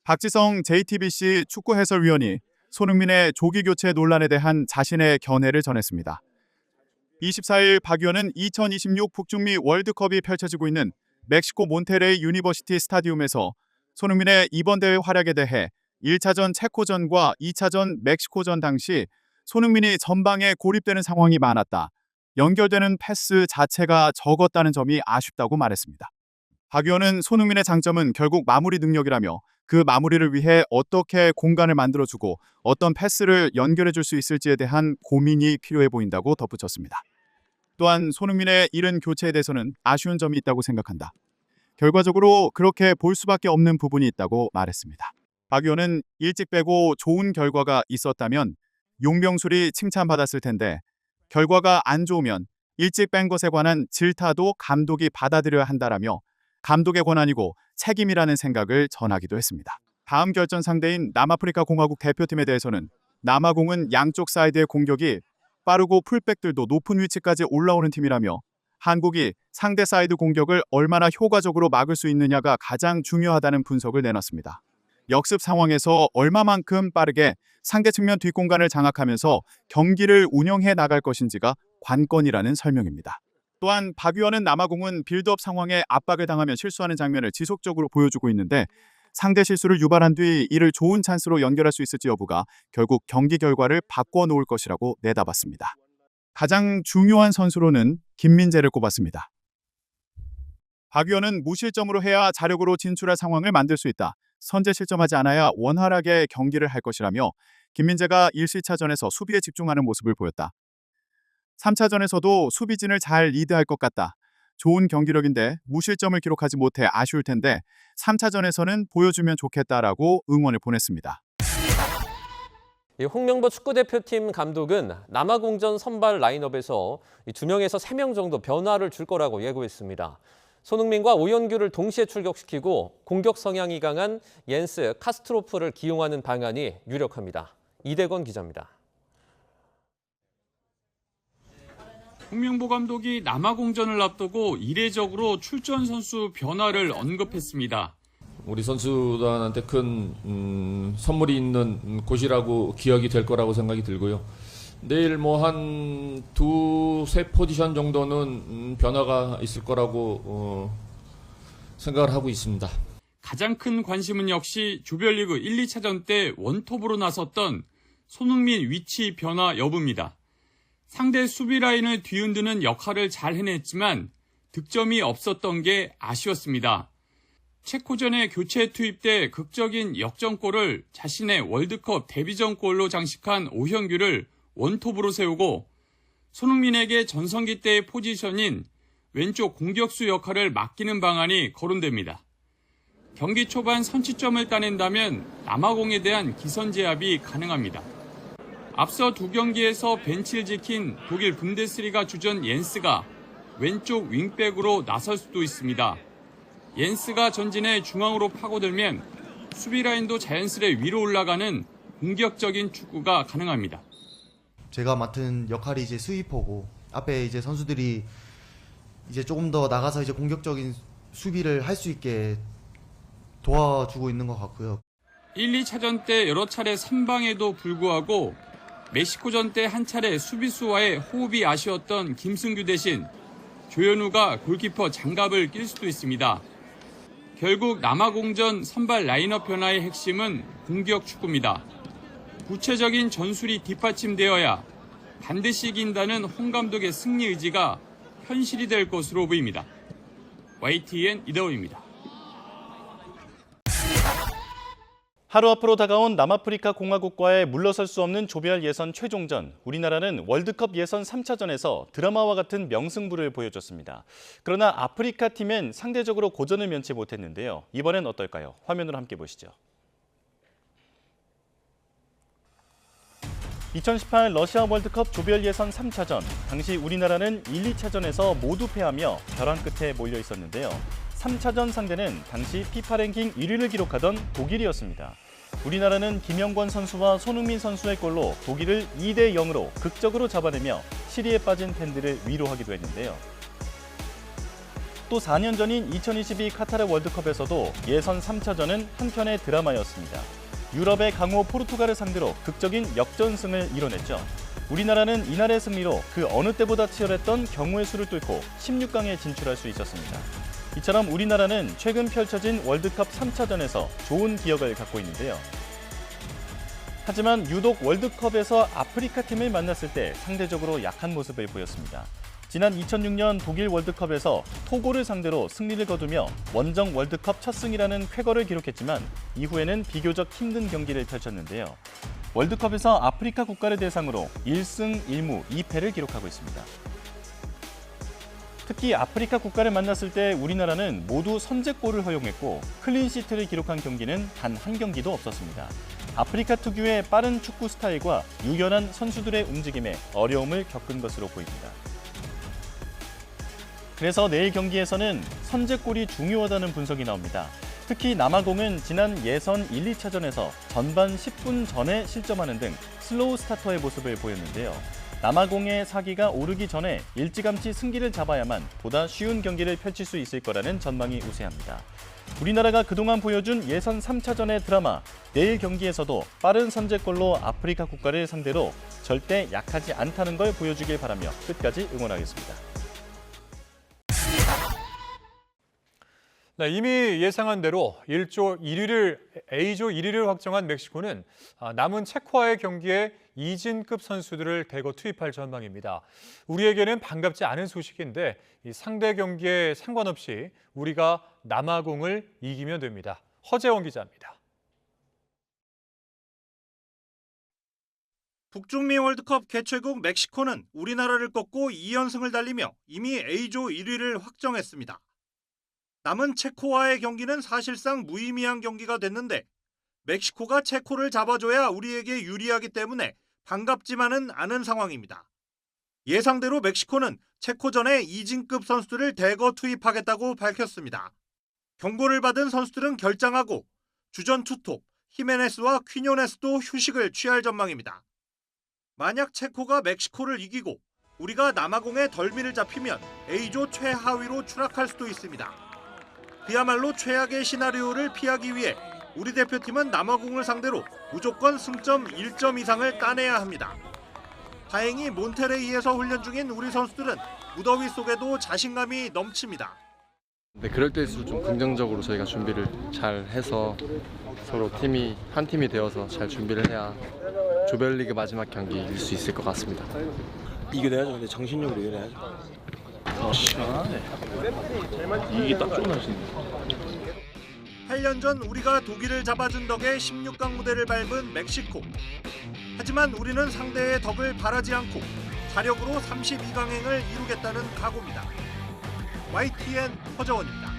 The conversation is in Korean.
박지성 JTBC 축구 해설위원이 손흥민의 조기 교체 논란에 대한 자신의 견해를 전했습니다. 24일 박 의원은 2026 북중미 월드컵이 펼쳐지고 있는 멕시코 몬테레이 유니버시티 스타디움에서 손흥민의 이번 대회 활약에 대해 1차전 체코전과 2차전 멕시코전 당시 손흥민이 전방에 고립되는 상황이 많았다. 연결되는 패스 자체가 적었다는 점이 아쉽다고 말했습니다. 박 의원은 손흥민의 장점은 결국 마무리 능력이라며 그 마무리를 위해 어떻게 공간을 만들어주고 어떤 패스를 연결해줄 수 있을지에 대한 고민이 필요해 보인다고 덧붙였습니다. 또한 손흥민의 이른 교체에 대해서는 아쉬운 점이 있다고 생각한다. 결과적으로 그렇게 볼 수밖에 없는 부분이 있다고 말했습니다. 박 의원은 일찍 빼고 좋은 결과가 있었다면 용병술이 칭찬받았을 텐데 결과가 안 좋으면 일찍 뺀 것에 관한 질타도 감독이 받아들여야 한다라며 감독의 권한이고 책임이라는 생각을 전하기도 했습니다. 다음 결전 상대인 남아프리카 공화국 대표팀에 대해서는 남아공은 양쪽 사이드의 공격이 빠르고 풀백들도 높은 위치까지 올라오는 팀이라며 한국이 상대 사이드 공격을 얼마나 효과적으로 막을 수 있느냐가 가장 중요하다는 분석을 내놨습니다. 역습 상황에서 얼마만큼 빠르게 상대 측면 뒷공간을 장악하면서 경기를 운영해 나갈 것인지가 관건이라는 설명입니다. 또한 박 의원은 남아공은 빌드업 상황에 압박을 당하며 실수하는 장면을 지속적으로 보여주고 있는데 상대 실수를 유발한 뒤 이를 좋은 찬스로 연결할 수 있을지 여부가 결국 경기 결과를 바꿔놓을 것이라고 내다봤습니다. 가장 중요한 선수로는 김민재를 꼽았습니다. 박 의원은 무실점으로 해야 자력으로 진출할 상황을 만들 수 있다. 선제 실점하지 않아야 원활하게 경기를 할 것이라며 김민재가 1시차전에서 수비에 집중하는 모습을 보였다. 3차전에서도 수비진을 잘 리드할 것 같다. 좋은 경기력인데 무실점을 기록하지 못해 아쉬울 텐데 3차전에서는 보여주면 좋겠다라고 응원을 보냈습니다. 홍명보 축구대표팀 감독은 남아공전 선발 라인업에서 2명에서 3명 정도 변화를 줄 거라고 예고했습니다. 손흥민과 오연규를 동시에 출격시키고 공격 성향이 강한 옌스 카스트로프를 기용하는 방안이 유력합니다. 이대건 기자입니다. 홍명보 감독이 남아공전을 앞두고 이례적으로 출전 선수 변화를 언급했습니다. 우리 선수단한테 큰 선물이 있는 곳이라고 기억이 될 거라고 생각이 들고요. 내일 한 두세 포지션 정도는 변화가 있을 거라고 생각을 하고 있습니다. 가장 큰 관심은 역시 조별리그 1, 2차전 때 원톱으로 나섰던 손흥민 위치 변화 여부입니다. 상대 수비 라인을 뒤흔드는 역할을 잘 해냈지만 득점이 없었던 게 아쉬웠습니다. 체코전에 교체 투입돼 극적인 역전골을 자신의 월드컵 데뷔전 골로 장식한 오현규를 원톱으로 세우고 손흥민에게 전성기 때의 포지션인 왼쪽 공격수 역할을 맡기는 방안이 거론됩니다. 경기 초반 선취점을 따낸다면 남아공에 대한 기선제압이 가능합니다. 앞서 두 경기에서 벤치를 지킨 독일 분데스리가 주전 옌스가 왼쪽 윙백으로 나설 수도 있습니다. 옌스가 전진해 중앙으로 파고들면 수비 라인도 자연스레 위로 올라가는 공격적인 축구가 가능합니다. 제가 맡은 역할이 이제 스위퍼고 앞에 이제 선수들이 이제 조금 더 나가서 이제 공격적인 수비를 할 수 있게 도와주고 있는 것 같고요. 1, 2차전 때 여러 차례 선방에도 불구하고 멕시코전 때 한 차례 수비수와의 호흡이 아쉬웠던 김승규 대신 조현우가 골키퍼 장갑을 낄 수도 있습니다. 결국 남아공전 선발 라인업 변화의 핵심은 공격 축구입니다. 구체적인 전술이 뒷받침되어야 반드시 이긴다는 홍 감독의 승리 의지가 현실이 될 것으로 보입니다. YTN 이다호입니다. 하루 앞으로 다가온 남아프리카 공화국과의 물러설 수 없는 조별 예선 최종전. 우리나라는 월드컵 예선 3차전에서 드라마와 같은 명승부를 보여줬습니다. 그러나 아프리카 팀엔 상대적으로 고전을 면치 못했는데요. 이번엔 어떨까요? 화면으로 함께 보시죠. 2018 러시아 월드컵 조별 예선 3차전. 당시 우리나라는 1, 2차전에서 모두 패하며 벼랑 끝에 몰려 있었는데요. 3차전 상대는 당시 피파 랭킹 1위를 기록하던 독일이었습니다. 우리나라는 김영권 선수와 손흥민 선수의 골로 독일을 2대 0으로 극적으로 잡아내며 시리에 빠진 팬들을 위로하기도 했는데요. 또 4년 전인 2022 카타르 월드컵에서도 예선 3차전은 한편의 드라마였습니다. 유럽의 강호 포르투갈을 상대로 극적인 역전승을 이뤄냈죠. 우리나라는 이날의 승리로 그 어느 때보다 치열했던 경우의 수를 뚫고 16강에 진출할 수 있었습니다. 이처럼 우리나라는 최근 펼쳐진 월드컵 3차전에서 좋은 기억을 갖고 있는데요. 하지만 유독 월드컵에서 아프리카 팀을 만났을 때 상대적으로 약한 모습을 보였습니다. 지난 2006년 독일 월드컵에서 토고를 상대로 승리를 거두며 원정 월드컵 첫 승이라는 쾌거를 기록했지만 이후에는 비교적 힘든 경기를 펼쳤는데요. 월드컵에서 아프리카 국가를 대상으로 1승 1무 2패를 기록하고 있습니다. 특히 아프리카 국가를 만났을 때 우리나라는 모두 선제골을 허용했고 클린시트를 기록한 경기는 단 한 경기도 없었습니다. 아프리카 특유의 빠른 축구 스타일과 유연한 선수들의 움직임에 어려움을 겪은 것으로 보입니다. 그래서 내일 경기에서는 선제골이 중요하다는 분석이 나옵니다. 특히 남아공은 지난 예선 1, 2차전에서 전반 10분 전에 실점하는 등 슬로우 스타터의 모습을 보였는데요. 남아공의 사기가 오르기 전에 일찌감치 승기를 잡아야만 보다 쉬운 경기를 펼칠 수 있을 거라는 전망이 우세합니다. 우리나라가 그동안 보여준 예선 3차전의 드라마, 내일 경기에서도 빠른 선제골로 아프리카 국가를 상대로 절대 약하지 않다는 걸 보여주길 바라며 끝까지 응원하겠습니다. 네, 이미 예상한 대로 A조 1위를 확정한 멕시코는 남은 체코와의 경기에 이진급 선수들을 대거 투입할 전망입니다. 우리에게는 반갑지 않은 소식인데 이 상대 경기에 상관없이 우리가 남아공을 이기면 됩니다. 허재원 기자입니다. 북중미 월드컵 개최국 멕시코는 우리나라를 꺾고 2연승을 달리며 이미 A조 1위를 확정했습니다. 남은 체코와의 경기는 사실상 무의미한 경기가 됐는데 멕시코가 체코를 잡아줘야 우리에게 유리하기 때문에 반갑지만은 않은 상황입니다. 예상대로 멕시코는 체코전에 이진급 선수들을 대거 투입하겠다고 밝혔습니다. 경고를 받은 선수들은 결장하고 주전 투톱 히메네스와 퀴뇨네스도 휴식을 취할 전망입니다. 만약 체코가 멕시코를 이기고 우리가 남아공의 덜미를 잡히면 A조 최하위로 추락할 수도 있습니다. 그야말로 최악의 시나리오를 피하기 위해 우리 대표팀은 남아공을 상대로 무조건 승점 1점 이상을 따내야 합니다. 다행히 몬테레이에서 훈련 중인 우리 선수들은 무더위 속에도 자신감이 넘칩니다. 네, 그럴 때일수록 좀 긍정적으로 저희가 준비를 잘 해서 서로 한 팀이 되어서 잘 준비를 해야 조별리그 마지막 경기 이길 수 있을 것 같습니다. 이겨내야죠. 근데 정신력으로 이겨내야죠. 이게 딱 좋은 날씨입니다. 8년 전 우리가 독일을 잡아준 덕에 16강 무대를 밟은 멕시코. 하지만 우리는 상대의 덕을 바라지 않고 자력으로 32강행을 이루겠다는 각오입니다. YTN 허정원입니다.